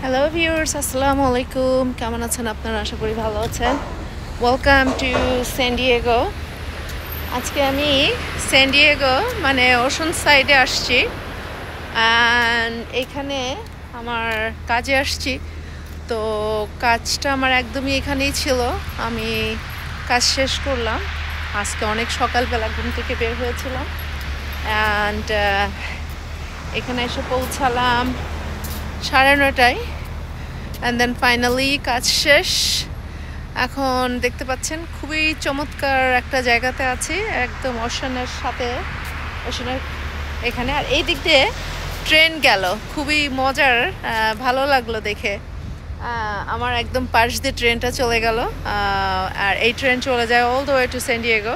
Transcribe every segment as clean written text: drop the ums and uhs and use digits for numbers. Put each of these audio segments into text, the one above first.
Hello viewers, আসসালামু আলাইকুম। কেমন আছেন আপনারা? আশা করি ভালো আছেন। Welcome to San Diego. আজকে আমি সান ডিয়েগো মানে ওশন সাইডে আসছি অ্যান্ড এখানে আমার কাজে আসছি। তো কাজটা আমার একদমই এখানেই ছিল। আমি কাজ শেষ করলাম। আজকে অনেক সকালবেলা ঘুম থেকে বের হয়েছিলাম অ্যান্ড এখানে এসে পৌঁছালাম 9:30টায়। অ্যান্ড দেন ফাইনালি কাজ শেষ। এখন দেখতে পাচ্ছেন খুবই চমৎকার একটা জায়গাতে আছি, একদম ওশানের সাথে, ওশানের এখানে। আর এই দিক দিয়ে ট্রেন গেল, খুবই মজার, ভালো লাগলো দেখে। আমার একদম পাশ দিয়ে ট্রেনটা চলে গেল আর এই ট্রেন চলে যায় all the way to San Diego.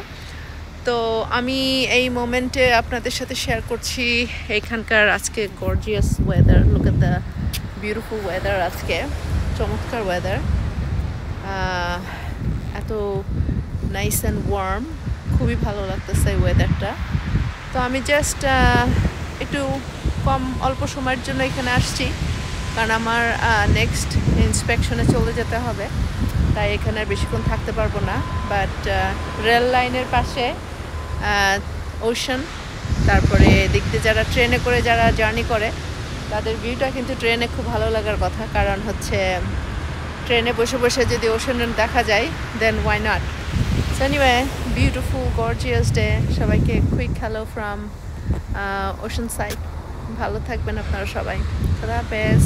তো আমি এই মোমেন্টে আপনাদের সাথে শেয়ার করছি এইখানকার আজকে gorgeous weather. Look at the beautiful weather. আজকে চমৎকার ওয়েদার, এত নাইস অ্যান্ড ওয়ার্ম, খুবই ভালো লাগতেছে এই ওয়েদারটা। তো আমি জাস্ট একটু অল্প সময়ের জন্য এখানে আসছি, কারণ আমার নেক্সট ইন্সপেকশনে চলে যেতে হবে, তাই এখানে বেশিক্ষণ থাকতে পারবো না। বাট রেল লাইনের পাশে ওশান, তারপরে দেখতে যারা ট্রেনে করে যারা জার্নি করে তাদের ভিউটা কিন্তু ট্রেনে খুব ভালো লাগার কথা, কারণ হচ্ছে ট্রেনে বসে বসে যদি ওশান দেখা যায় then why not. So anyway, beautiful gorgeous day. সবাইকে quick hello from ocean side. ভালো থাকবেন আপনারা সবাই। খোদা হাফেজ।